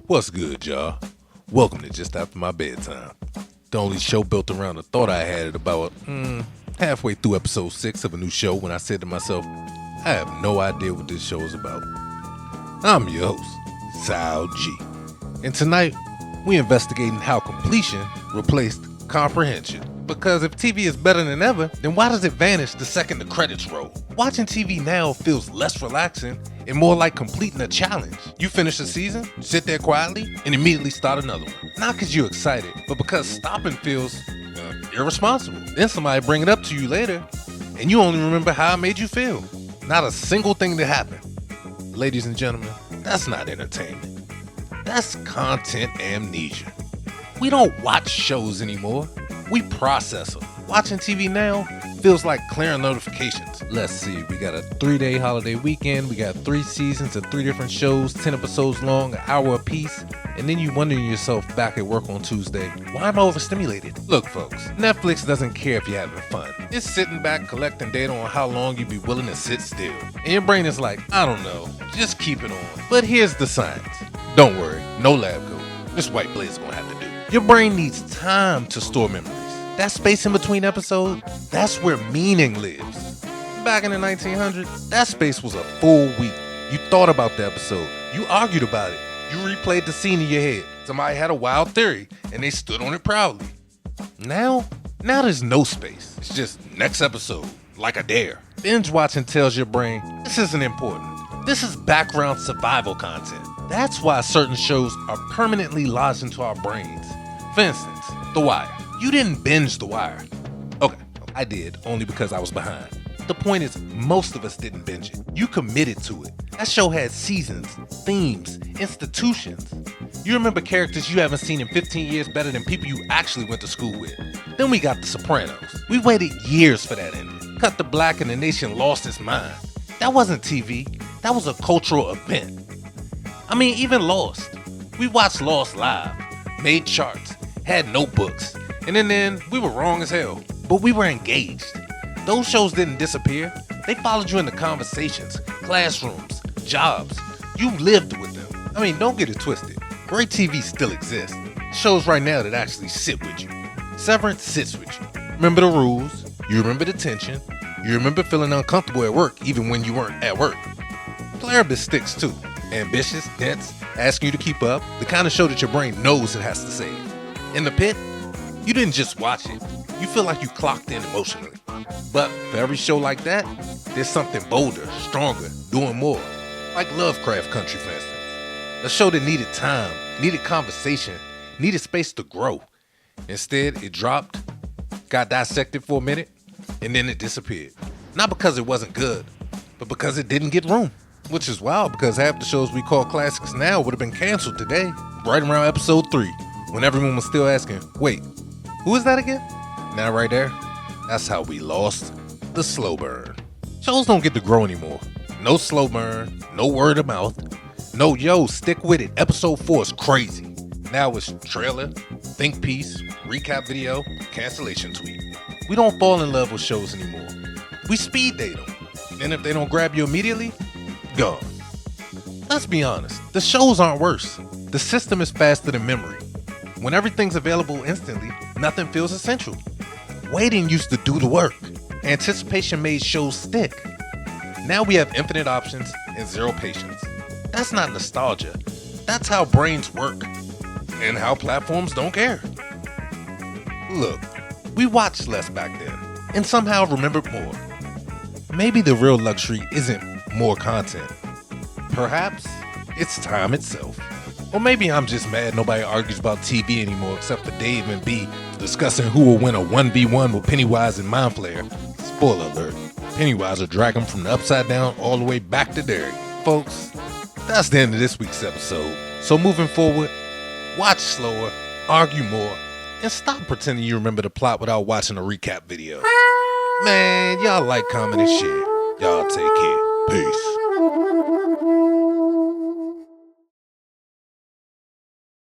What's good, y'all? Welcome to Just After My Bedtime, the only show built around the thought I had at about halfway through episode 6 of a new show when I said to myself, I have no idea what this show is about. I'm your host, Sal G, and tonight we investigating how completion replaced comprehension. Because if TV is better than ever, then why does it vanish the second the credits roll? Watching TV now feels less relaxing and more like completing a challenge. You finish a season, sit there quietly, and immediately start another one. Not because you're excited, but because stopping feels irresponsible. Then somebody bring it up to you later, and you only remember how it made you feel. Not a single thing that happened. Ladies and gentlemen, that's not entertainment. That's content amnesia. We don't watch shows anymore. We process them. Watching TV now feels like clearing notifications. Let's see, we got a 3-day holiday weekend, we got 3 seasons of 3 different shows, 10 episodes long, an hour apiece, and then you wonder yourself back at work on Tuesday, why am I overstimulated? Look folks, Netflix doesn't care if you're having fun. It's sitting back collecting data on how long you'd be willing to sit still. And your brain is like, I don't know, just keep it on. But here's the science. Don't worry, no lab coat. This white blaze is gonna have to do. Your brain needs time to store memories. That space in between episodes, that's where meaning lives. Back in the 1900s, that space was a full week. You thought about the episode, you argued about it, you replayed the scene in your head. Somebody had a wild theory, and they stood on it proudly. Now there's no space. It's just next episode, like a dare. Binge watching tells your brain, this isn't important. This is background survival content. That's why certain shows are permanently lodged into our brains. For instance, The Wire. You didn't binge The Wire. Okay, I did, only because I was behind. The point is, most of us didn't binge it. You committed to it. That show had seasons, themes, institutions. You remember characters you haven't seen in 15 years better than people you actually went to school with. Then we got The Sopranos. We waited years for that ending. Cut to black and the nation lost its mind. That wasn't TV. That was a cultural event. I mean, even Lost. We watched Lost live, made charts, had notebooks, and in the end, we were wrong as hell. But we were engaged. Those shows didn't disappear. They followed you into conversations, classrooms, jobs. You lived with them. I mean, don't get it twisted. Great TV still exists. Shows right now that actually sit with you. Severance sits with you. Remember the rules. You remember the tension. You remember feeling uncomfortable at work even when you weren't at work. Pluribus sticks too. Ambitious, dense, asking you to keep up. The kind of show that your brain knows it has to save. In The Pit, you didn't just watch it. You feel like you clocked in emotionally. But for every show like that, there's something bolder, stronger, doing more. Like Lovecraft Country, for instance. A show that needed time, needed conversation, needed space to grow. Instead, it dropped, got dissected for a minute, and then it disappeared. Not because it wasn't good, but because it didn't get room. Which is wild because half the shows we call classics now would have been canceled today, right around episode 3, when everyone was still asking, wait, who is that again? Now right there, that's how we lost the slow burn. Shows don't get to grow anymore. No slow burn, no word of mouth. No, yo, stick with it. Episode 4 is crazy. Now it's trailer, think piece, recap video, cancellation tweet. We don't fall in love with shows anymore. We speed date them. And if they don't grab you immediately, gone. Let's be honest, the shows aren't worse. The system is faster than memory. When everything's available instantly, nothing feels essential. Waiting used to do the work. Anticipation made shows stick. Now we have infinite options and zero patience. That's not nostalgia. That's how brains work. And how platforms don't care. Look, we watched less back then, and somehow remembered more. Maybe the real luxury isn't more content. Perhaps it's time itself. Or maybe I'm just mad nobody argues about TV anymore except for Dave and B discussing who will win a 1v1 with Pennywise and Mind Flayer. Spoiler alert, Pennywise will drag him from the upside down all the way back to Derek. Folks, that's the end of this week's episode. So moving forward, watch slower, argue more, and stop pretending you remember the plot without watching a recap video. Man, y'all like, comment, and share. Y'all take care. Peace.